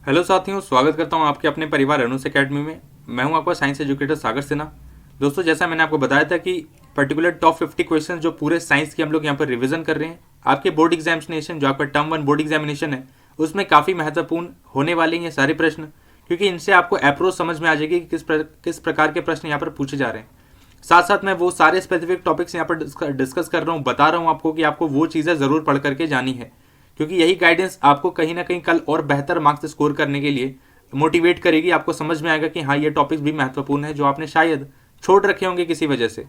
Hello साथियों, स्वागत करता हूं आपके अपने परिवार अनुस एकेडमी में। मैं हूं आपका साइंस एजुकेटर सागर सिन्हा। दोस्तों, जैसा मैंने आपको बताया था कि पर्टिकुलर टॉप 50 क्वेश्चन जो पूरे साइंस के हम लोग यहां पर रिवीजन कर रहे हैं, आपके बोर्ड एग्जामिनेशन जो आपका टर्म 1 बोर्ड एग्जामिनेशन है उसमें काफ़ी महत्वपूर्ण होने वाले हैं ये सारे प्रश्न, क्योंकि इनसे आपको अप्रोच समझ में आ जाएगी कि किस प्रकार के प्रश्न यहाँ पर पूछे जा रहे हैं। साथ साथ मैं वो सारे स्पेसिफिक टॉपिक्स यहाँ पर डिस्कस कर रहा हूँ, बता रहा हूँ आपको कि आपको वो चीज़ें ज़रूर पढ़ करके जानी है, क्योंकि यही गाइडेंस आपको कहीं ना कहीं कल और बेहतर मार्क्स स्कोर करने के लिए मोटिवेट करेगी। आपको समझ में आएगा कि हाँ, ये टॉपिक्स भी महत्वपूर्ण है जो आपने शायद छोड़ रखे होंगे किसी वजह से।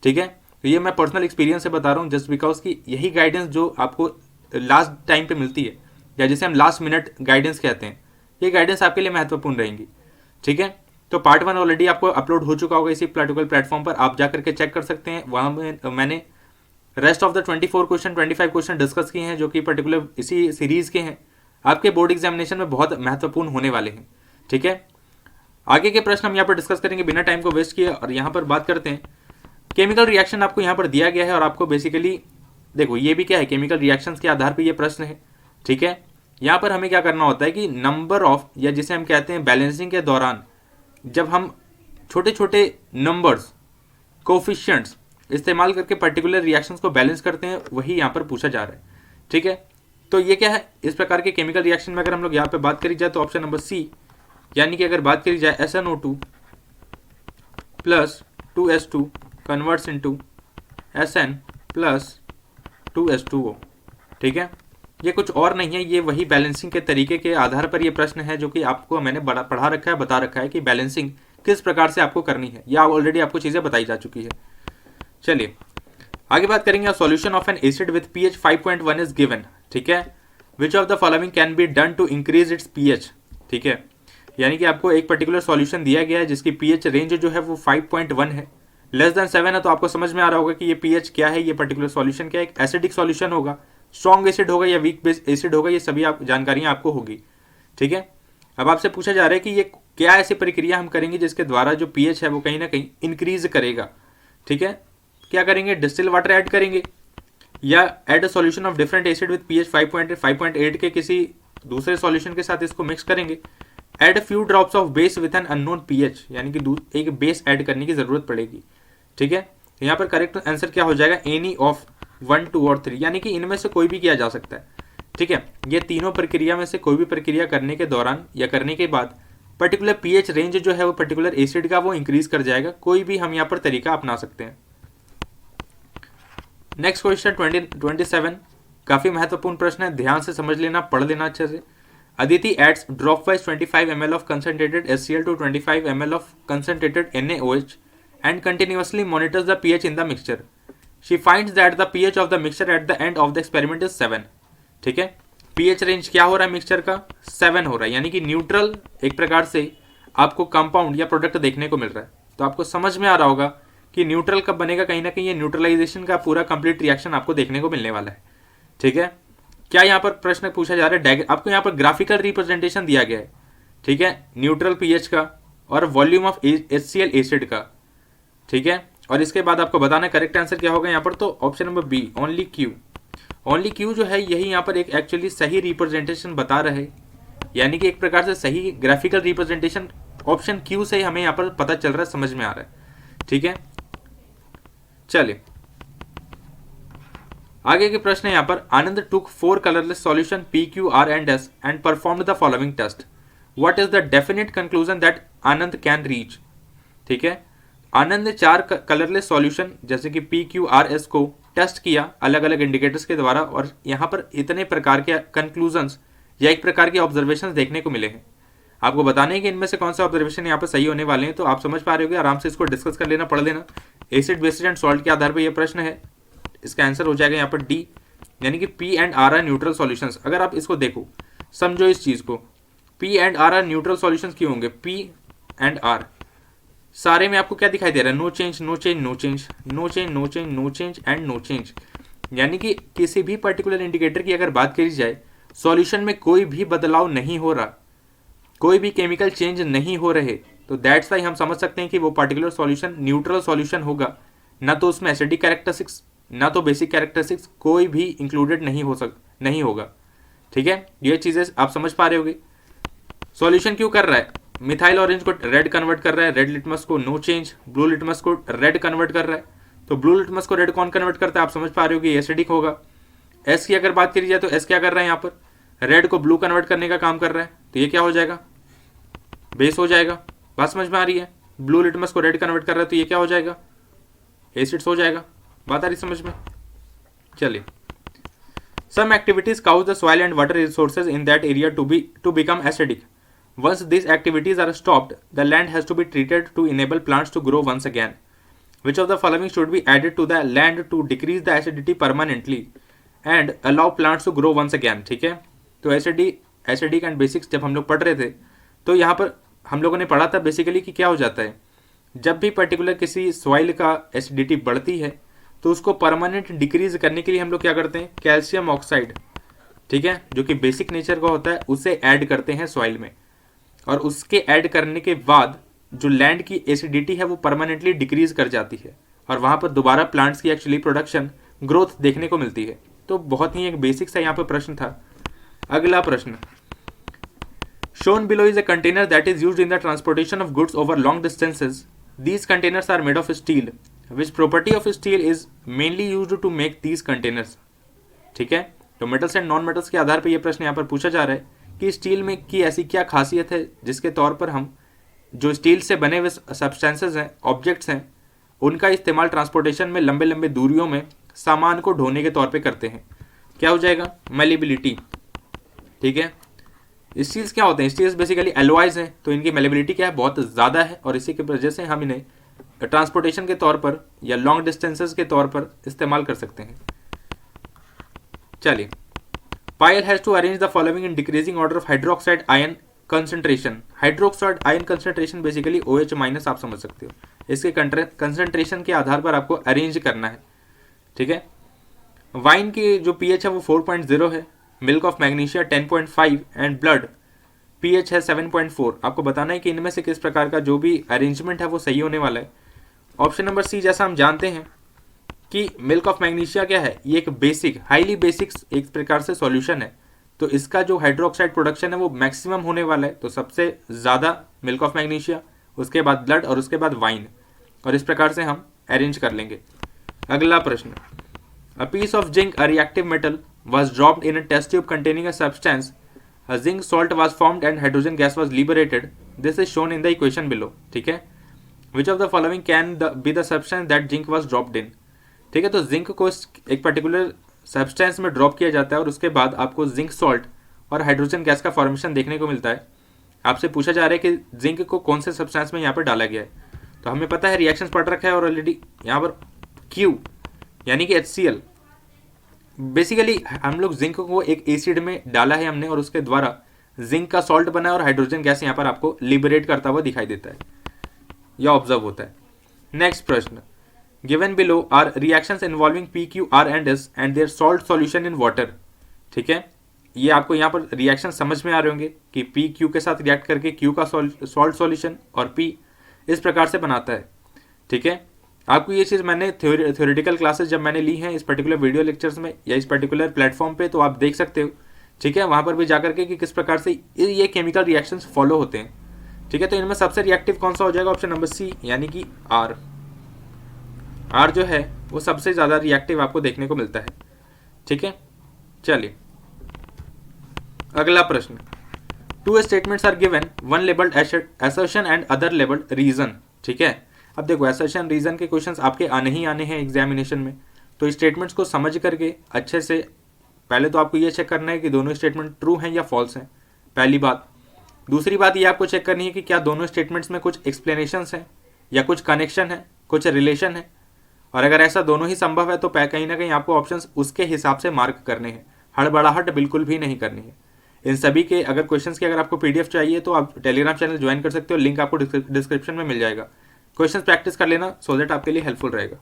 ठीक है, तो ये मैं पर्सनल एक्सपीरियंस से बता रहा हूँ, जस्ट बिकॉज कि यही गाइडेंस जो आपको लास्ट टाइम पे मिलती है, या जिसे हम लास्ट मिनट गाइडेंस कहते हैं, ये गाइडेंस आपके लिए महत्वपूर्ण रहेंगी। ठीक है, तो पार्ट 1 ऑलरेडी आपको अपलोड हो चुका होगा इसी पर्टिकुलर प्लेटफॉर्म पर, आप जाकर के चेक कर सकते हैं। वहाँ में मैंने rest of the 24 question 25 question discuss किए हैं जो कि पर्टिकुलर इसी सीरीज के हैं, आपके बोर्ड एग्जामिनेशन में बहुत महत्वपूर्ण होने वाले हैं। ठीक है, आगे के प्रश्न हम यहाँ पर डिस्कस करेंगे बिना टाइम को वेस्ट किए, और यहाँ पर बात करते हैं केमिकल रिएक्शन आपको यहाँ पर दिया गया है, और आपको बेसिकली देखो ये भी क्या है, केमिकल रिएक्शंस के आधार पर ये प्रश्न है। ठीक है, यहाँ पर हमें क्या करना होता है कि नंबर ऑफ, या जिसे हम कहते हैं बैलेंसिंग के दौरान जब हम छोटे छोटे नंबर्स कोफिशिएंट्स इस्तेमाल करके पर्टिकुलर रिएक्शंस को बैलेंस करते हैं, वही यहाँ पर पूछा जा रहा है। ठीक है, तो ये क्या है, इस प्रकार के केमिकल रिएक्शन में अगर हम लोग यहाँ पे बात करी जाए तो ऑप्शन नंबर सी, यानी कि अगर बात करी जाए SnO2 plus 2H2 converts into Sn plus 2H2O। ठीक है, ये कुछ और नहीं है, ये वही बैलेंसिंग के तरीके के आधार पर ये प्रश्न है जो कि आपको मैंने पढ़ा रखा है, बता रखा है कि बैलेंसिंग किस प्रकार से आपको करनी है, या ऑलरेडी आपको चीज़ें बताई जा चुकी है। चलिए आगे बात करेंगे। Solution of an acid with pH 5.1 is given. ठीक है, which of the following can be done to increase its pH। ठीक है, यानी कि आपको एक पर्टिकुलर सॉल्यूशन दिया गया है जिसकी pH रेंज जो है वो 5.1 है, लेस देन 7 है, तो आपको समझ में आ रहा होगा कि ये pH क्या है, ये पर्टिकुलर सॉल्यूशन क्या है, एक एसिडिक सॉल्यूशन होगा, स्ट्रॉन्ग एसिड होगा या वीक बेस एसिड होगा, ये सभी जानकारियां आपको होगी। ठीक है, अब आपसे पूछा जा रहा है कि ये क्या ऐसी प्रक्रिया हम करेंगे जिसके द्वारा जो pH है वो कहीं ना कहीं इंक्रीज करेगा। ठीक है, क्या करेंगे, डिस्टिल वाटर ऐड करेंगे, या add a solution of different acid with pH 5.8 के किसी दूसरे सॉल्यूशन के साथ इसको मिक्स करेंगे, add a few drops of base with an unknown pH, यानी कि एक बेस ऐड करने की जरूरत पड़ेगी। ठीक है, यहाँ पर करेक्ट आंसर क्या हो जाएगा, एनी ऑफ 1, 2 और 3, यानी कि इनमें से कोई भी किया जा सकता है। ठीक है, ये तीनों प्रक्रिया में से कोई भी प्रक्रिया करने के दौरान या करने के बाद पर्टिकुलर pH रेंज जो है वो पर्टिकुलर एसिड का वो इंक्रीज कर जाएगा। कोई भी हम यहाँ पर तरीका अपना सकते हैं। नेक्स्ट क्वेश्चन 27 काफी महत्वपूर्ण प्रश्न है, ध्यान से समझ लेना, पढ़ लेना अच्छे से। Aditi adds drop wise 25 ml of concentrated HCl to 25 ml of concentrated NaOH and continuously monitors the pH in the mixture. She finds that the pH of the mixture at the end of the experiment is 7. ठीक है, pH range क्या हो रहा है mixture का, 7 हो रहा है, यानी कि न्यूट्रल एक प्रकार से आपको कंपाउंड या प्रोडक्ट देखने को मिल रहा है। तो आपको समझ में आ रहा होगा कि न्यूट्रल कब बनेगा, कहीं ना कहीं ये न्यूट्रलाइजेशन का पूरा कंप्लीट रिएक्शन आपको देखने को मिलने वाला है। ठीक है, क्या यहाँ पर प्रश्न पूछा जा रहा है, आपको यहाँ पर ग्राफिकल रिप्रेजेंटेशन दिया गया है। ठीक है, न्यूट्रल pH का और वॉल्यूम ऑफ HCl एसिड का। ठीक है, और इसके बाद आपको बताना करेक्ट आंसर क्या होगा यहाँ पर, तो option number B, only Q. Only Q जो है यही यहाँ पर एक एक्चुअली सही रिप्रेजेंटेशन बता रहे, यानी कि एक प्रकार से सही ग्राफिकल रिप्रेजेंटेशन ऑप्शन क्यू से हमें यहाँ पर पता चल रहा है, समझ में आ रहा है। ठीक है, चलिए आगे के प्रश्न है यहाँ पर। आनंद टुक 4 colourless solution P, Q, R and S and performed the following test. What is the definite conclusion that Anand can reach? ठीक है, आनंद ने 4 कलरलेस सॉल्यूशन जैसे कि P, Q, R, S को टेस्ट किया अलग अलग इंडिकेटर्स के द्वारा, और यहाँ पर इतने प्रकार के कंक्लूजन्स या एक प्रकार के ऑब्जर्वेशन देखने को मिले हैं। आपको बताने हैं कि इनमें से कौन सा ऑब्जर्वेशन यहाँ पर सही होने वाले हैं, तो आप समझ पा रहे होगे, आराम से इसको डिस्कस कर लेना, पढ़ लेना। एसिड, बेसिस एंड सॉल्ट के आधार पर यह प्रश्न है, इसका आंसर हो जाएगा यहाँ पर डी, यानी कि P and R are neutral solutions. अगर आप इसको देखो, समझो इस चीज को, P and R are neutral solutions क्यों होंगे, P एंड R सारे में आपको क्या दिखाई दे रहा है, no change, no change, no change, no change, no change, no change and no change, यानी कि किसी भी पर्टिकुलर इंडिकेटर की अगर बात करी जाए, सॉल्यूशन में कोई भी बदलाव नहीं हो रहा, कोई भी केमिकल चेंज नहीं हो रहे, तो दैट्स वाई हम समझ सकते हैं कि वो पर्टिकुलर सॉल्यूशन न्यूट्रल सॉल्यूशन होगा। ना तो उसमें एसिडिक कैरेक्टरिस्टिक्स ना तो बेसिक कैरेक्टरिस्टिक्स कोई भी इंक्लूडेड नहीं होगा। ठीक है, ये चीज़ें आप समझ पा रहे होगे। सॉल्यूशन क्यों कर रहा है? मिथाइल ऑरेंज को रेड कन्वर्ट कर रहा है, रेड लिटमस को नो चेंज, ब्लू लिटमस को रेड कन्वर्ट कर रहा है। तो ब्लू लिटमस को रेड कौन कन्वर्ट करता है? आप समझ पा रहे हो कि एसिडिक होगा। एस की अगर बात करी जाए तो एस क्या कर रहा है? यहाँ पर रेड को ब्लू कन्वर्ट करने का काम कर रहा है, तो ये क्या हो जाएगा? बेस हो जाएगा। बात समझ में आ रही है? ब्लू लिटमस को रेड कन्वर्ट कर रहा है तो ये क्या हो जाएगा? एसिड्स हो जाएगा। बात आ रही समझ में? चलिए, some activities cause the soil and water resources in that area to become acidic. Once these activities are stopped, the land has to be treated to enable plants to grow once again. Which of the following should be added to the land to decrease the acidity permanently and allow plants to grow once again? ठीक है, तो acidic and basics जब हम लोग पढ़ रहे थे तो यहाँ पर हम लोगों ने पढ़ा था बेसिकली कि क्या हो जाता है जब भी पर्टिकुलर किसी सॉइल का एसिडिटी बढ़ती है तो उसको परमानेंट डिक्रीज करने के लिए हम लोग क्या करते हैं? कैल्शियम ऑक्साइड, ठीक है, जो कि बेसिक नेचर का होता है, उसे ऐड करते हैं सॉइल में। और उसके ऐड करने के बाद जो लैंड की एसिडिटी है वो परमानेंटली डिक्रीज कर जाती है और वहां पर दोबारा प्लांट्स की एक्चुअली प्रोडक्शन ग्रोथ देखने को मिलती है। तो बहुत ही एक बेसिक सा यहाँ पर प्रश्न था। अगला प्रश्न, shown below is a container that is used in the transportation of goods over long distances. These containers are made of steel. Which property of steel is mainly used to make these containers? ठीक है, तो metals and non metals के आधार पर यह प्रश्न यहाँ पर पूछा जा रहा है कि स्टील में की ऐसी क्या खासियत है जिसके तौर पर हम जो स्टील से बने हुए सब्सटेंसेज हैं, ऑब्जेक्ट्स हैं, उनका इस्तेमाल ट्रांसपोर्टेशन में लंबे लंबे दूरियों में सामान को ढोने के तौर पे करते हैं। क्या हो जाएगा? मेलेबिलिटी। ठीक है, स्टील्स क्या होते हैं? स्टील्स बेसिकली एलॉयज हैं, तो इनकी मेलेबिलिटी क्या है? बहुत ज़्यादा है और इसी की वजह से हम इन्हें ट्रांसपोर्टेशन के तौर पर या लॉन्ग डिस्टेंसेस के तौर पर इस्तेमाल कर सकते हैं। चलिए, Payal has to arrange the following in decreasing order of hydroxide ion concentration. Hydroxide ion concentration basically OH minus आप समझ सकते हो। इसके कंसंट्रेशन के आधार पर आपको अरेंज करना है। ठीक है, वाइन की जो pH है वो 4.0 है, milk of magnesia 10.5 and blood pH है 7.4। आपको बताना है कि इनमें से किस प्रकार का जो भी अरेंजमेंट है वो सही होने वाला है। ऑप्शन नंबर सी, जैसा हम जानते हैं कि मिल्क ऑफ मैग्नीशिया क्या है? ये एक बेसिक, हाईली बेसिक एक प्रकार से सॉल्यूशन है, तो इसका जो हाइड्रोक्साइड प्रोडक्शन है वो मैक्सिमम होने वाला है। तो सबसे ज़्यादा मिल्क ऑफ मैग्नीशिया, उसके बाद ब्लड और उसके बाद वाइन, और इस प्रकार से हम अरेंज कर लेंगे। अगला प्रश्न, a piece of zinc a reactive metal was dropped in a test tube containing a substance. A zinc salt was formed and hydrogen gas was liberated. This is shown in the equation below. ठीक है, which of the following can be the substance that zinc was dropped in? ठीक है, तो zinc को एक particular substance में drop किया जाता है और उसके बाद आपको जिंक सॉल्ट और हाइड्रोजन गैस का फॉर्मेशन देखने को मिलता है। आपसे पूछा जा रहा है कि जिंक को कौन से सब्सटेंस में यहाँ पर डाला गया है, तो हमें पता है रिएक्शन पढ़ रखा है और ऑलरेडी यहाँ पर Q यानी कि HCl। बेसिकली हम लोग जिंक को एक एसिड में डाला है हमने और उसके द्वारा जिंक का सॉल्ट बना है और हाइड्रोजन गैस यहाँ पर आपको लिबरेट करता हुआ दिखाई देता है या ऑब्जर्व होता है। नेक्स्ट प्रश्न, given below are reactions involving PQ R and S and their salt solution in water. ठीक है, ये आपको यहाँ पर रिएक्शन समझ में आ रहे होंगे कि PQ के साथ रिएक्ट करके Q का सॉल्ट सॉल्यूशन और P इस प्रकार से बनाता है। ठीक है, आपको ये चीज़ मैंने थ्योरेटिकल क्लासेस जब मैंने ली हैं इस पर्टिकुलर वीडियो लेक्चर्स में या इस पर्टिकुलर प्लेटफॉर्म पे, तो आप देख सकते हो। ठीक है, वहाँ पर भी जाकर के कि किस प्रकार से ये केमिकल रिएक्शंस फॉलो होते हैं। ठीक है, तो इनमें सबसे रिएक्टिव कौन सा हो जाएगा? ऑप्शन नंबर सी, यानी कि R जो है वो सबसे ज़्यादा रिएक्टिव आपको देखने को मिलता है। ठीक है, चलिए अगला प्रश्न, two statements are given, one labelled assertion and other labelled reason. ठीक है, अब देखो असर्शन रीजन के क्वेश्चंस आपके आने ही आने हैं एग्जामिनेशन में, तो स्टेटमेंट्स को समझ करके अच्छे से पहले तो आपको ये चेक करना है कि दोनों स्टेटमेंट ट्रू हैं या फॉल्स हैं, पहली बात। दूसरी बात ये आपको चेक करनी है कि क्या दोनों स्टेटमेंट्स में कुछ एक्सप्लेनेशंस हैं या कुछ कनेक्शन है, कुछ रिलेशन है, और अगर ऐसा दोनों ही संभव है तो कहीं ना कहीं आपको ऑप्शंस उसके हिसाब से मार्क करने हैं, हड़बड़ाहट बिल्कुल भी नहीं करनी है। इन सभी के अगर क्वेश्चंस की अगर आपको PDF चाहिए तो आप टेलीग्राम चैनल ज्वाइन कर सकते हो, लिंक आपको डिस्क्रिप्शन में मिल जाएगा। क्वेश्चंस प्रैक्टिस कर लेना सो दैट आपके लिए हेल्पफुल रहेगा।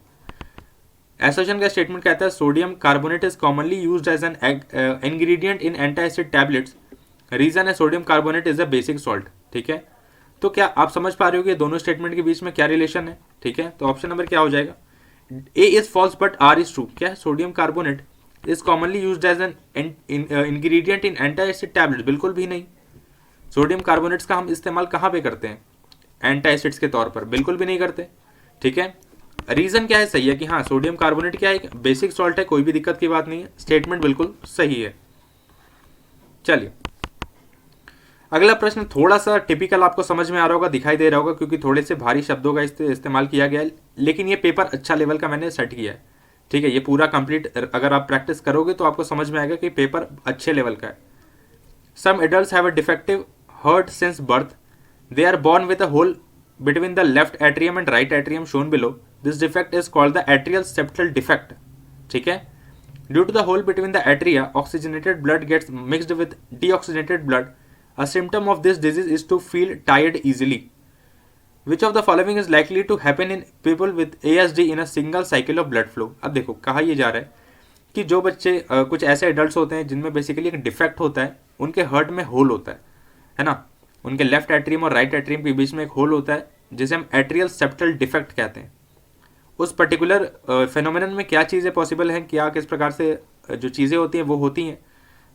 एसोसिएशन का स्टेटमेंट कहता है sodium carbonate is commonly used as an ingredient in anti acid tablets. Reason है sodium carbonate is a basic salt. ठीक है, तो क्या आप समझ पा रहे हो कि दोनों स्टेटमेंट के बीच में क्या रिलेशन है? ठीक है, तो ऑप्शन नंबर क्या हो जाएगा? A is false but R is true. क्या है? Sodium carbonate is commonly used as an ingredient in anti acid tablet, बिल्कुल भी नहीं। सोडियम कार्बोनेट्स का हम इस्तेमाल कहाँ पे करते हैं? एंटासिड्स के तौर पर बिल्कुल भी नहीं करते। ठीक है, रीजन क्या है? सही है कि हाँ सोडियम कार्बोनेट क्या है, एक बेसिक सॉल्ट है, कोई भी दिक्कत की बात नहीं है, स्टेटमेंट बिल्कुल सही है। चलिए अगला प्रश्न थोड़ा सा टिपिकल आपको समझ में आ रहा होगा, दिखाई दे रहा होगा, क्योंकि थोड़े से भारी शब्दों का इस्तेमाल किया गया है, लेकिन ये पेपर अच्छा लेवल का मैंने सेट किया है। ठीक है, ये पूरा कंप्लीट अगर आप प्रैक्टिस करोगे तो आपको समझ में आएगा कि पेपर अच्छे लेवल का है। Some adults have a defective heart since birth, they are born with a hole between the left atrium and right atrium shown below. This defect is called the atrial septal defect. ठीक है, due to the hole between the atria, oxygenated blood gets mixed with deoxygenated blood. A symptom of this disease is to feel tired easily. Which of the following is likely to happen in people with ASD in a single cycle of blood flow? अब देखो कहा यह जा रहा है कि जो बच्चे कुछ ऐसे एडल्ट होते हैं जिनमें बेसिकली एक डिफेक्ट होता है, उनके हार्ट में होल होता है ना, उनके लेफ्ट एट्रियम और राइट एट्रियम के बीच में एक होल होता है जिसे हम एट्रियल सेप्टल डिफेक्ट कहते हैं। उस पर्टिकुलर फेनोमेनन में क्या चीज़ें पॉसिबल हैं, क्या किस प्रकार से जो चीज़ें होती हैं वो होती हैं,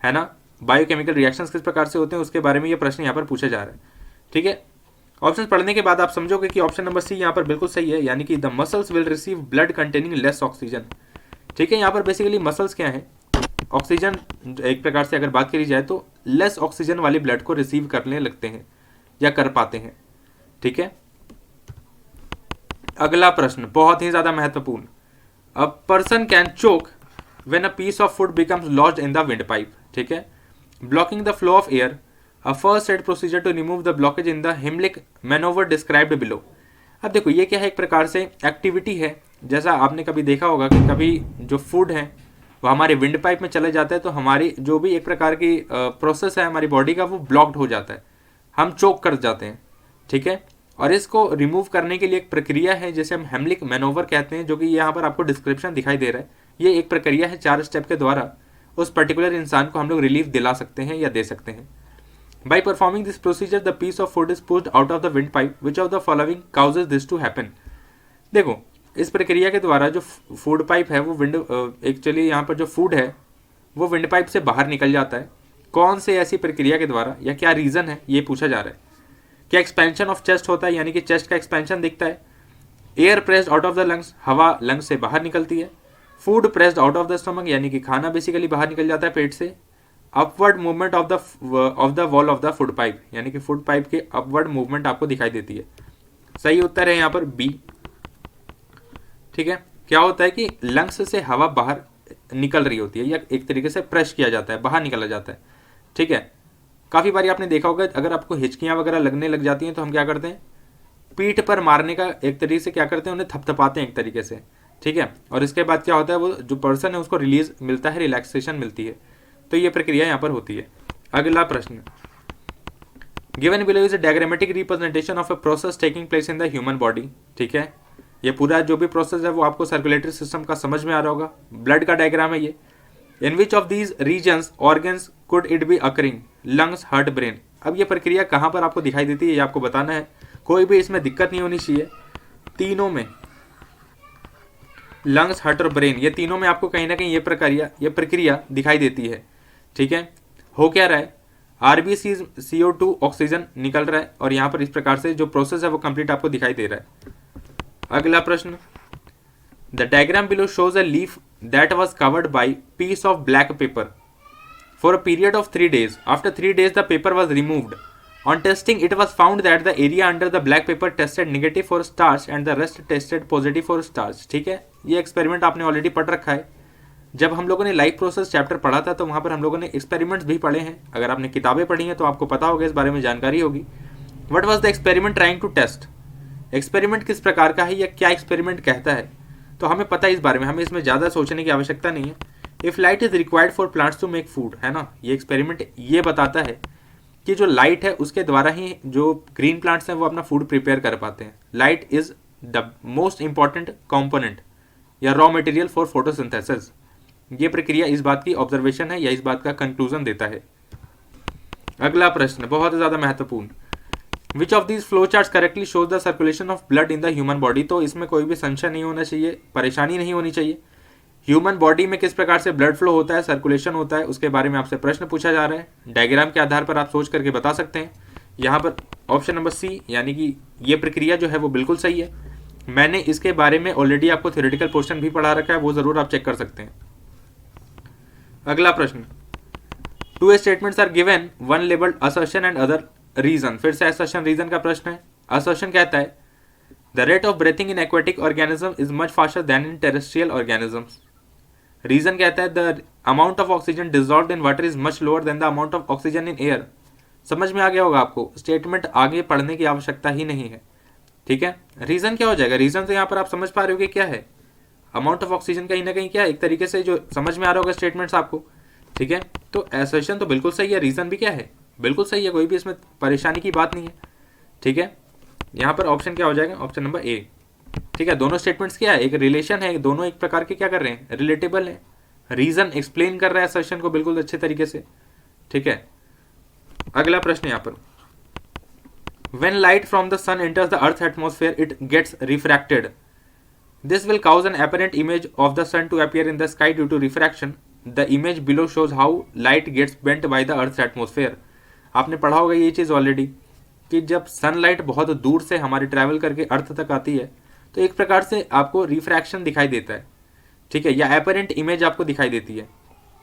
है ना, बायोकेमिकल रिएक्शंस किस प्रकार से होते हैं, उसके बारे में ये प्रश्न यहाँ पर पूछा जा रहा है। ठीक है, ऑप्शन पढ़ने के बाद आप समझोगे कि ऑप्शन नंबर सी यहाँ पर बिल्कुल सही है, यानी कि the muscles will receive blood containing less oxygen. ठीक है, यहाँ पर बेसिकली मसल्स क्या है, ऑक्सीजन एक प्रकार से अगर बात करी जाए तो लेस ऑक्सीजन वाली ब्लड को रिसीव करने लगते हैं या कर पाते हैं। ठीक है, अगला प्रश्न बहुत ही ज्यादा महत्वपूर्ण। A person can choke when a piece of food becomes lodged in the wind pipe. ठीक है, blocking the flow of air, a first aid procedure to remove the blockage in the Heimlich manoeuvre described below. अब देखो ये क्या है, एक प्रकार से एक्टिविटी है, जैसा आपने कभी देखा होगा कि कभी जो फूड है वो हमारे विंड पाइप में चले जाता है तो हमारी जो भी एक प्रकार की प्रोसेस है हमारी बॉडी का वो ब्लॉक्ड हो जाता है, हम चोक कर जाते हैं। ठीक है, और इसको रिमूव करने के लिए एक प्रक्रिया है जिसे हम हेमलिक मैनोवर कहते हैं, जो कि यहाँ पर आपको डिस्क्रिप्शन दिखाई दे रहा है। ये एक प्रक्रिया है, 4 स्टेप के द्वारा उस पर्टिकुलर इंसान को हम लोग रिलीफ दिला सकते हैं या दे सकते हैं। By performing this procedure the piece of food is pushed out of the wind pipe, which of the following causes this to happen. देखो इस प्रक्रिया के द्वारा जो फूड पाइप है वो एक्चुअली यहाँ पर जो फूड है वो विंड पाइप से बाहर निकल जाता है। कौन से ऐसी प्रक्रिया के द्वारा या क्या रीजन है ये पूछा जा रहा है। क्या एक्सपेंशन ऑफ चेस्ट होता है, यानी कि चेस्ट का एक्सपेंशन दिखता है। Air pressed out of the lungs, हवा लंग्स से बाहर निकलती है। Food pressed out of the stomach, यानी कि खाना बेसिकली बाहर निकल जाता है पेट से। Upward movement of the wall of the food pipe, यानी कि फूड पाइप के अपवर्ड मूवमेंट आपको दिखाई देती है। सही उत्तर है यहाँ पर बी। ठीक है, क्या होता है कि लंग्स से हवा बाहर निकल रही होती है या एक तरीके से प्रेस किया जाता है, बाहर निकला जाता है। ठीक है, काफ़ी बारी आपने देखा होगा अगर आपको हिचकियाँ वगैरह लगने लग जाती हैं तो हम क्या करते हैं, पीठ पर मारने का एक तरीके से क्या करते हैं, उन्हें थपथपाते हैं एक तरीके से। ठीक है, और इसके बाद क्या होता है, वो जो पर्सन है उसको रिलीज मिलता है, रिलैक्सेशन मिलती है। तो ये प्रक्रिया यहाँ पर होती है। अगला प्रश्न, given below is a diagrammatic representation of a process taking place in the human body. ठीक है, ये पूरा जो भी प्रोसेस है वो आपको सर्कुलेटरी सिस्टम का समझ में आ रहा होगा। ब्लड का डायग्राम है ये। In which of these regions organs could it be occurring, lungs, heart, brain. अब ये प्रक्रिया कहाँ पर आपको दिखाई देती है ये आपको बताना है, कोई भी इसमें दिक्कत नहीं होनी चाहिए। तीनों में, लंग्स, हार्ट और ब्रेन, ये तीनों में आपको कहीं ना कहीं ये प्रक्रिया दिखाई देती है। ठीक है, हो क्या रहा है, आरबीसी CO2 ऑक्सीजन निकल रहा है और यहाँ पर इस प्रकार से जो प्रोसेस है वो कंप्लीट आपको दिखाई दे रहा है। अगला प्रश्न, the diagram below shows a leaf that was covered by piece of black paper for a period of 3 days. After 3 days the paper was removed. On testing it was found that the area under the black paper tested negative for starch and the rest tested positive for starch. ठीक है, ये experiment आपने already पढ़ रखा है। जब हम लोगों ने लाइफ प्रोसेस चैप्टर पढ़ा था तो वहाँ पर हम लोगों ने एक्सपेरिमेंट्स भी पढ़े हैं। अगर आपने किताबें पढ़ी हैं तो आपको पता होगा, इस बारे में जानकारी होगी। What was the experiment trying to test, experiment किस प्रकार का है या क्या एक्सपेरिमेंट कहता है, तो हमें पता है इस बारे में, हमें इसमें ज़्यादा सोचने की आवश्यकता नहीं है। If light is required for plants to make food, है ना, ये एक्सपेरिमेंट ये बताता है कि जो लाइट है उसके द्वारा ही जो ग्रीन प्लांट्स हैं वो अपना फूड प्रिपेयर कर पाते हैं। Light is the most important component या रॉ मटेरियल फॉर फोटोसिंथेसिस। ये प्रक्रिया इस बात की ऑब्जर्वेशन है या इस बात का कंक्लूजन देता है। अगला प्रश्न बहुत ज़्यादा महत्वपूर्ण, विच of these flow charts correctly shows the circulation of blood in the human body. तो इसमें कोई भी संशय नहीं होना चाहिए, परेशानी नहीं होनी चाहिए। ह्यूमन बॉडी में किस प्रकार से ब्लड फ्लो होता है, सर्कुलेशन होता है, उसके बारे में आपसे प्रश्न पूछा जा रहा है। डायग्राम के आधार पर आप सोच करके बता सकते हैं। यहाँ पर ऑप्शन नंबर सी यानी कि ये प्रक्रिया जो है वो बिल्कुल सही है। मैंने इसके बारे में ऑलरेडी आपको थ्योरेटिकल पोर्शन भी पढ़ा रखा है, वो ज़रूर आप चेक कर सकते हैं। अगला प्रश्न, two statements are given, one labelled assertion and other reason. फिर से असर्शन रीजन का प्रश्न है। असर्शन कहता है the rate of breathing in aquatic organism is much faster than in terrestrial organisms. Reason कहता है the amount of oxygen dissolved in water is much lower than the amount of oxygen in air. समझ में आ गया होगा आपको, statement आगे पढ़ने की आवश्यकता ही नहीं है। ठीक है, रीजन क्या हो जाएगा? रीजन तो यहाँ पर आप समझ पा रहे हो कि क्या है, अमाउंट ऑफ ऑक्सीजन कहीं ना कहीं क्या है, एक तरीके से जो समझ में आ रहा होगा स्टेटमेंट्स आपको। ठीक है, तो असर्शन तो बिल्कुल सही है, रीजन भी क्या है, बिल्कुल सही है, कोई भी इसमें परेशानी की बात नहीं है। ठीक है, यहाँ पर ऑप्शन क्या हो जाएगा? Option number A. ठीक है, दोनों स्टेटमेंट्स क्या है, एक रिलेशन है, दोनों एक प्रकार के क्या कर रहे हैं, रिलेटेबल है। रीजन एक्सप्लेन कर रहा है असर्शन को बिल्कुल अच्छे तरीके से। ठीक है, अगला प्रश्न यहाँ पर, when light from the sun enters the earth's atmosphere it gets refracted. This will cause an apparent image of the sun to appear in the sky due to refraction. The image below shows how light gets bent by the earth's atmosphere. आपने पढ़ा होगा ये चीज़ already कि जब sunlight बहुत दूर से हमारी ट्रैवल करके अर्थ तक आती है तो एक प्रकार से आपको रिफ्रैक्शन दिखाई देता है। ठीक है, या एपरेंट इमेज आपको दिखाई देती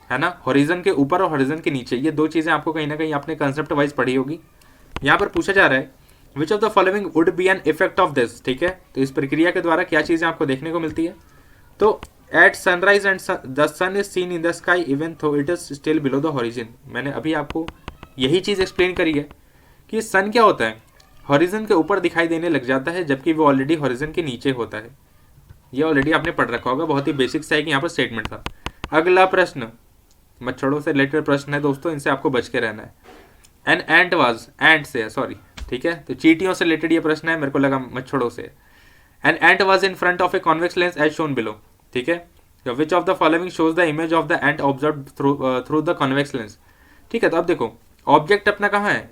है ना, हॉरिजन के ऊपर और हॉरिजन के नीचे। ये दो चीज़ें आपको कहीं ना कहीं आपने कंसेप्ट वाइज पढ़ी होगी। यहाँ पर पूछा जा रहा है which of the following would be an effect of this. ठीक है, तो इस प्रक्रिया के द्वारा क्या चीज़ें आपको देखने को मिलती है? तो at sunrise and the sun is seen in the sky even though it is still below the horizon. मैंने अभी आपको यही चीज़ एक्सप्लेन करी है कि सन क्या होता है, हॉरिजन के ऊपर दिखाई देने लग जाता है जबकि वो ऑलरेडी हॉरिजन के नीचे होता है। ये ऑलरेडी आपने पढ़ रखा होगा, बहुत ही बेसिक सा है कि यहाँ पर स्टेटमेंट था। अगला प्रश्न मच्छरों से रिलेटेड प्रश्न है दोस्तों, इनसे आपको बच के रहना है। एन एंट वाज, एंट से सॉरी, ठीक है, तो चींटियों से रिलेटेड ये प्रश्न है, मेरे को लगा मच्छरों से। An ant was in front of a convex lens as shown below. ठीक है, which of the following shows the image of the ant observe through the convex lens. ठीक है, तो अब देखो ऑब्जेक्ट अपना कहाँ है,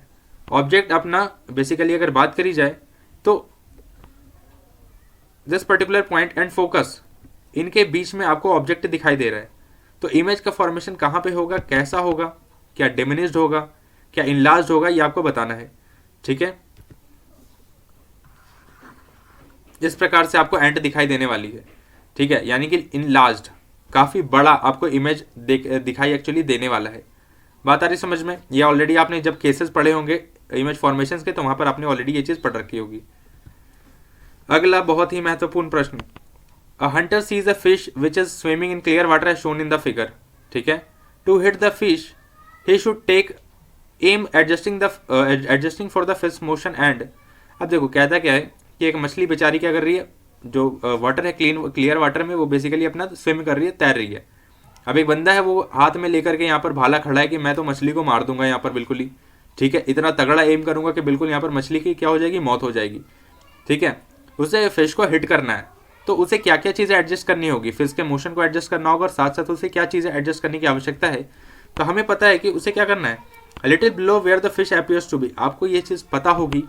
ऑब्जेक्ट अपना बेसिकली अगर बात करी जाए तो this particular point and focus, इनके बीच में आपको ऑब्जेक्ट दिखाई दे रहा है। तो इमेज का फॉर्मेशन कहाँ पे होगा, कैसा होगा, क्या डिमिनिश्ड होगा, क्या इनलार्ज्ड होगा, ये आपको बताना है। ठीक है, इस प्रकार से आपको एंट दिखाई देने वाली है। ठीक है, यानी कि इनलार्ज्ड, काफी बड़ा आपको इमेज दिखाई एक्चुअली देने वाला है। बात आ रही समझ में? ये ऑलरेडी आपने जब केसेस पढ़े होंगे इमेज फॉर्मेशंस के तो वहां पर आपने ऑलरेडी ये चीज पढ़ रखी होगी। अगला बहुत ही महत्वपूर्ण प्रश्न, a hunter sees a fish which is swimming in clear water as shown in the figure. ठीक है, to hit the fish he should take aim adjusting for the fish motion and. अब देखो कहता क्या है कि एक मछली बेचारी क्या कर रही है, जो वाटर है क्लियर वाटर में वो बेसिकली अपना स्विम कर रही है, तैर रही है। अब एक बंदा है वो हाथ में लेकर के यहाँ पर भाला खड़ा है कि मैं तो मछली को मार दूंगा यहाँ पर बिल्कुल ही। ठीक है, इतना तगड़ा एम करूंगा कि बिल्कुल यहाँ पर मछली की क्या हो जाएगी, मौत हो जाएगी। ठीक है, उसे फिश को हिट करना है तो उसे क्या क्या चीज़ें एडजस्ट करनी होगी, फिश के मोशन को एडजस्ट करना होगा और साथ साथ उसे क्या चीज़ें एडजस्ट करने की आवश्यकता है। तो हमें पता है कि उसे क्या करना है, little below where the fish appears to be. आपको ये चीज़ पता होगी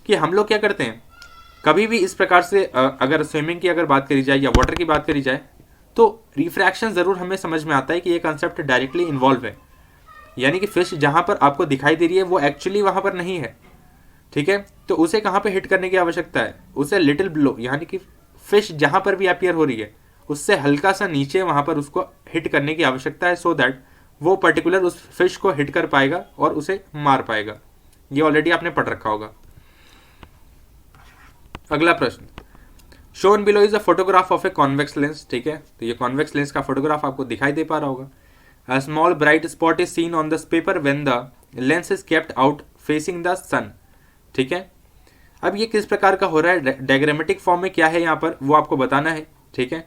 कि हम लोग क्या करते हैं, कभी भी इस प्रकार से अगर स्विमिंग की अगर बात करी जाए या वाटर की बात करी जाए तो रिफ्रैक्शन ज़रूर हमें समझ में आता है कि ये कंसेप्ट डायरेक्टली इन्वॉल्व है, यानी कि फिश जहाँ पर आपको दिखाई दे रही है वो एक्चुअली वहाँ पर नहीं है। ठीक है, तो उसे कहाँ पे हिट करने की आवश्यकता है, उसे लिटिल बिलो, यानी कि फिश जहाँ पर भी अपीयर हो रही है उससे हल्का सा नीचे वहाँ पर उसको हिट करने की आवश्यकता है, सो दैट वो पर्टिकुलर उस फिश को हिट कर पाएगा और उसे मार पाएगा। ये ऑलरेडी आपने पढ़ रखा होगा। अगला प्रश्न, shown below is a photograph of a convex lens. ठीक है, तो ये कॉन्वेक्स लेंस का फोटोग्राफ आपको दिखाई दे पा रहा होगा। A small bright spot is seen on the paper when the lens is kept out facing the sun. ठीक है, अब ये किस प्रकार का हो रहा है, डायग्रामेटिक फॉर्म में क्या है यहाँ पर वो आपको बताना है। ठीक है,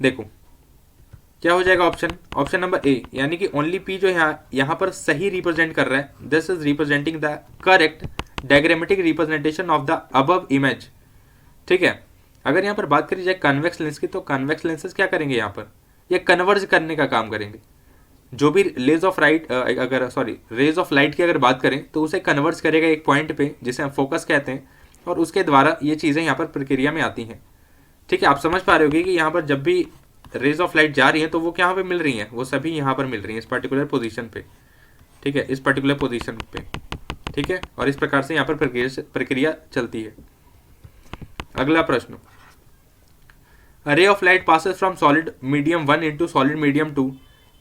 देखो क्या हो जाएगा ऑप्शन नंबर ए, यानी कि ओनली पी जो यहाँ पर सही रिप्रेजेंट कर रहा है, this is representing the correct diagrammatic representation of the above image. ठीक है, अगर यहाँ पर बात करी जाए कन्वेक्स लेंस की तो कन्वेक्स लेंसेज क्या करेंगे, यहाँ पर ये कन्वर्ज करने का काम करेंगे। जो भी रेज ऑफ लाइट की अगर बात करें तो उसे कन्वर्ज करेगा एक पॉइंट पे जिसे हम फोकस कहते हैं और उसके द्वारा ये चीज़ें यहाँ पर प्रक्रिया में आती हैं। ठीक है, आप समझ पा रहे होगे कि यहाँ पर जब भी रेज ऑफ लाइट जा रही है तो वो कहाँ पे मिल रही हैं, वो सभी यहाँ पर मिल रही हैं इस पर्टिकुलर पोजीशन पे। ठीक है, इस पर्टिकुलर पोजीशन पे। ठीक है, और इस प्रकार से यहाँ पर प्रक्रिया चलती है। अगला प्रश्न, A ray of light passes from solid medium 1 into solid medium 2.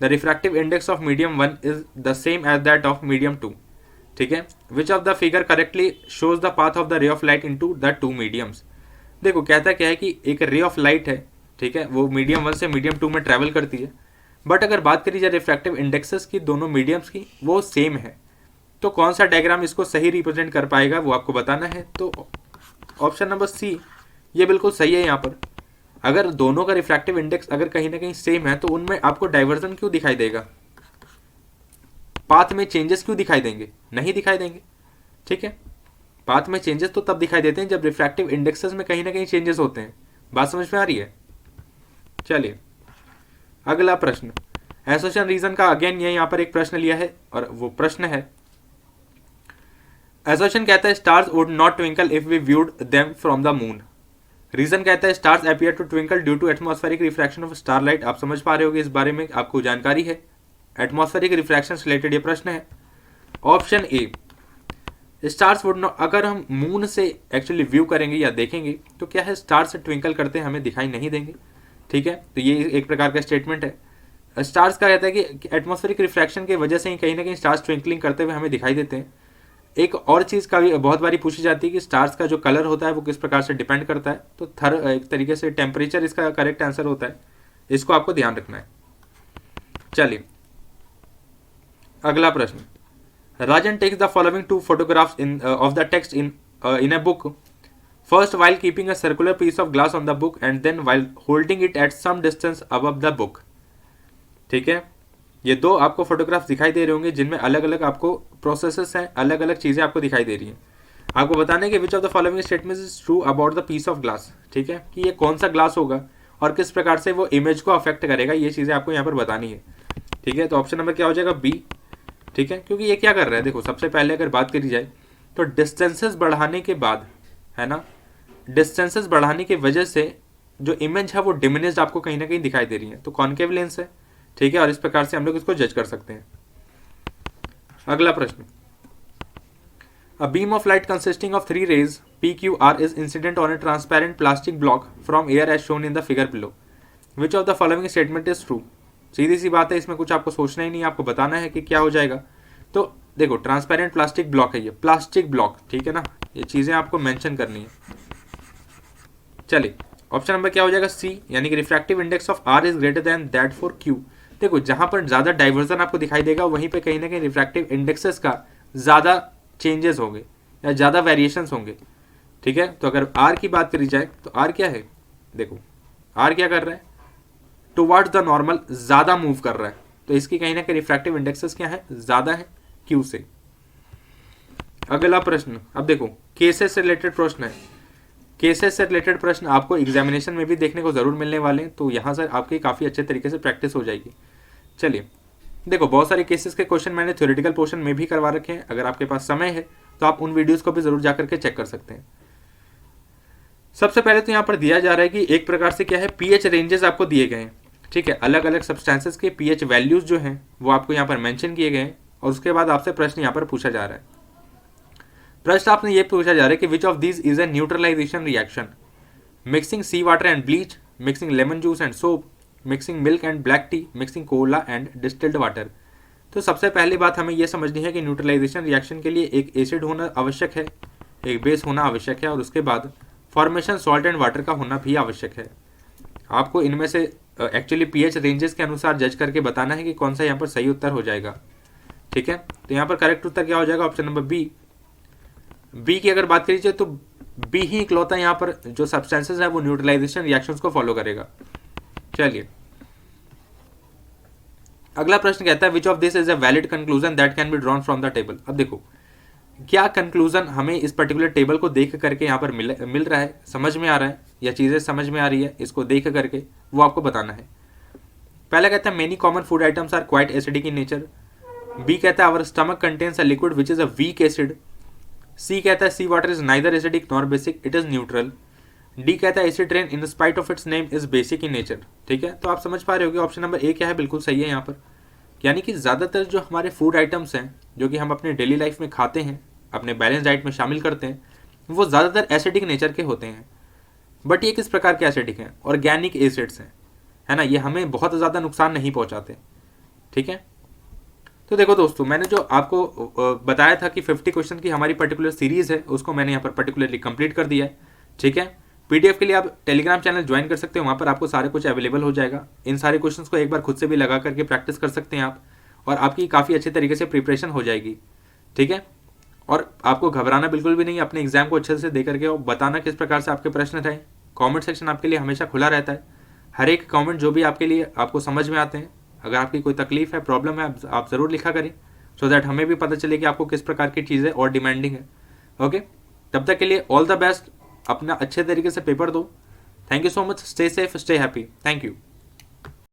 The refractive index of medium 1 is the same as that of medium 2. ठीक है, which of the figure correctly shows the path of the ray of light into the two mediums. देखो कहता क्या है कि एक ray of light है, ठीक है, वो मीडियम 1 से मीडियम 2 में ट्रैवल करती है, बट अगर बात करी जाए रिफ्रैक्टिव इंडेक्सेस की दोनों मीडियम्स की, वो सेम है। तो कौन सा डायग्राम इसको सही रिप्रेजेंट कर पाएगा वो आपको बताना है। तो ऑप्शन नंबर सी ये बिल्कुल सही है। यहाँ पर अगर दोनों का रिफ्रैक्टिव इंडेक्स अगर कहीं ना कहीं सेम है तो उनमें आपको डाइवर्जन क्यों दिखाई देगा, पाथ में चेंजेस क्यों दिखाई देंगे, नहीं दिखाई देंगे। ठीक है, पाथ में चेंजेस तो तब दिखाई देते हैं जब रिफ्रैक्टिव इंडेक्सेस में कहीं ना कहीं चेंजेस होते हैं। बात समझ में आ रही है। चलिए अगला प्रश्न, एसोसिएशन रीजन का अगेन ये यहाँ पर एक प्रश्न लिया है और वो प्रश्न है, एसोसिएशन कहता है stars would not twinkle if we viewed them from the moon. Reason कहता है stars appear to twinkle due to atmospheric refraction of starlight. आप समझ पा रहे होगे, इस बारे में आपको जानकारी है, एटमॉस्फेरिक रिफ्रैक्शन से रिलेटेड ये प्रश्न है। Option A, stars would not, अगर हम मून से एक्चुअली व्यू करेंगे या देखेंगे तो क्या है, स्टार्स ट्विंकल करते हमें दिखाई नहीं देंगे। ठीक है, तो ये एक प्रकार का स्टेटमेंट है। स्टार्स का कहता है कि एटमॉस्फेरिक रिफ्रैक्शन की वजह से ही कहीं ना कहीं स्टार्स ट्विंकलिंग करते हुए हमें दिखाई देते हैं। एक और चीज़ का भी बहुत बारी पूछी जाती है कि स्टार्स का जो कलर होता है वो किस प्रकार से डिपेंड करता है। तो एक तरीके से टेम्परेचर इसका करेक्ट आंसर होता है, इसको आपको ध्यान रखना है। चलिए अगला प्रश्न, Rajan takes the following two photographs of the text in a book, first while keeping a circular piece of glass on the book and then while holding it at some distance above the book। ठीक है, ये दो आपको photographs दिखाई दे रहे होंगे जिनमें अलग अलग आपको प्रोसेसेस हैं, अलग अलग चीज़ें आपको दिखाई दे रही हैं। आपको बताना है कि which of the following statement is true about the piece of glass. ठीक है, कि ये कौन सा ग्लास होगा और किस प्रकार से वो इमेज को अफेक्ट करेगा, ये चीज़ें आपको यहाँ पर बतानी है। ठीक है, तो ऑप्शन नंबर क्या हो जाएगा, बी। ठीक है, क्योंकि ये क्या कर रहा है, देखो सबसे पहले अगर बात करी जाए तो डिस्टेंसेस बढ़ाने के बाद, है ना, डिस्टेंसेस बढ़ाने की वजह से जो इमेज है वो डिमिनिश्ड आपको कहीं ना कहीं दिखाई दे रही है, तो कॉन्केव लेंस है। ठीक है, और इस प्रकार से हम लोग इसको जज कर सकते हैं। अगला प्रश्न, a beam of light consisting of 3 rays PQR is incident on a transparent plastic block from air as shown in the figure below, which of the following statement is true. सीधी सी बात है, इसमें कुछ आपको सोचना ही नहीं, आपको बताना है कि क्या हो जाएगा। तो देखो ट्रांसपेरेंट प्लास्टिक ब्लॉक है, ये प्लास्टिक ब्लॉक, ठीक है ना, ये चीजें आपको मेंशन करनी है। चलिए ऑप्शन नंबर क्या हो जाएगा, सी, यानी कि refractive index of R is greater than that for Q. देखो जहां पर ज्यादा डाइवर्जन आपको दिखाई देगा वहीं पे कहीं ना कहीं रिफ्रैक्टिव इंडेक्सेस का ज्यादा चेंजेस होंगे या ज्यादा वेरिएशंस होंगे। ठीक है, तो अगर आर की बात करी जाए तो आर क्या है, देखो आर क्या कर रहा है, टुवर्ड्स द नॉर्मल ज्यादा मूव कर रहा है, तो इसकी कहीं ना कहीं रिफ्रैक्टिव इंडेक्सेस क्या है, ज्यादा है क्यू से। अगला प्रश्न, अब देखो केसेस से रिलेटेड प्रश्न है, केसेस से रिलेटेड प्रश्न आपको एग्जामिनेशन में भी देखने को जरूर मिलने वाले हैं, तो यहाँ से आपकी काफ़ी अच्छे तरीके से प्रैक्टिस हो जाएगी। चलिए देखो बहुत सारे केसेस के क्वेश्चन मैंने थ्योरेटिकल पोर्शन में भी करवा रखे हैं, अगर आपके पास समय है तो आप उन वीडियोस को भी जरूर जाकर के चेक कर सकते हैं। सबसे पहले तो यहाँ पर दिया जा रहा है कि एक प्रकार से क्या है, पीएच रेंजेस आपको दिए गए हैं। ठीक है, अलग अलग सब्सटेंसेस के पीएच वैल्यूज जो हैं वो आपको यहाँ पर मेंशन किए गए हैं, और उसके बाद आपसे प्रश्न यहाँ पर पूछा जा रहा है। प्रश्न आपने ये पूछा जा रहा है कि which of these is a neutralisation reaction, mixing sea water and bleach, mixing lemon juice and soap, mixing milk and black tea, mixing cola and distilled water. तो सबसे पहली बात हमें यह समझनी है कि न्यूट्रलाइजेशन रिएक्शन के लिए एक एसिड होना आवश्यक है, एक बेस होना आवश्यक है, और उसके बाद फॉर्मेशन सॉल्ट एंड वाटर का होना भी आवश्यक है। आपको इनमें से एक्चुअली पीएच रेंजेस के अनुसार जज करके बताना है कि कौन सा यहाँ पर सही उत्तर हो जाएगा। ठीक है, तो यहाँ पर करेक्ट उत्तर क्या हो जाएगा, ऑप्शन नंबर बी। बी की अगर बात करी जाए तो बी ही इकलौता यहाँ पर जो सब्सटेंसेस है वो न्यूट्रलाइजेशन रिएक्शंस को फॉलो करेगा। चलिए अगला प्रश्न कहता है which of this is a valid conclusion that can be drawn from the table. अब देखो क्या कंक्लूजन हमें इस पर्टिकुलर टेबल को देख करके यहाँ पर मिल रहा है, समझ में आ रहा है, या चीजें समझ में आ रही है, इसको देख करके वो आपको बताना है। पहला कहता है many common food items are quite acidic in nature. B कहता है our stomach contains a liquid which is a weak acid. C कहता है sea water is neither acidic nor basic, it is neutral. D कहता है acid rain in spite of its name is basic in nature. ठीक है, तो आप समझ पा रहे होगे ऑप्शन नंबर ए क्या है, बिल्कुल सही है यहाँ पर। यानी कि ज़्यादातर जो हमारे फूड आइटम्स हैं जो कि हम अपने डेली लाइफ में खाते हैं, अपने बैलेंस डाइट में शामिल करते हैं वो ज़्यादातर एसिडिक नेचर के होते हैं। बट ये किस प्रकार के एसिडिक हैं? ऑर्गेनिक एसिड्स हैं, है ना। ये हमें बहुत ज़्यादा नुकसान नहीं पहुंचाते, ठीक है। तो देखो दोस्तों, मैंने जो आपको बताया था कि 50 क्वेश्चन की हमारी पर्टिकुलर सीरीज़ है, उसको मैंने यहाँ पर पर्टिकुलरली कंप्लीट कर दिया है, ठीक है। पीडीएफ के लिए आप टेलीग्राम चैनल ज्वाइन कर सकते हो, वहाँ पर आपको सारे कुछ अवेलेबल हो जाएगा। इन सारे क्वेश्चंस को एक बार खुद से भी लगा करके प्रैक्टिस कर सकते हैं आप, और आपकी काफ़ी अच्छे तरीके से प्रिपरेशन हो जाएगी, ठीक है। और आपको घबराना बिल्कुल भी नहीं, अपने एग्जाम को अच्छे से दे करके और बताना किस प्रकार से आपके प्रश्न रहे। कमेंट सेक्शन आपके लिए हमेशा खुला रहता है। हर एक कमेंट जो भी आपके लिए आपको समझ में आते हैं, अगर आपकी कोई तकलीफ है, प्रॉब्लम है, आप ज़रूर लिखा करें, सो दैट हमें भी पता चले कि आपको किस प्रकार की चीज़ें और डिमांडिंग है। ओके, तब तक के लिए ऑल द बेस्ट, अपना अच्छे तरीके से पेपर दो। Thank you so much, stay safe, stay happy, thank you.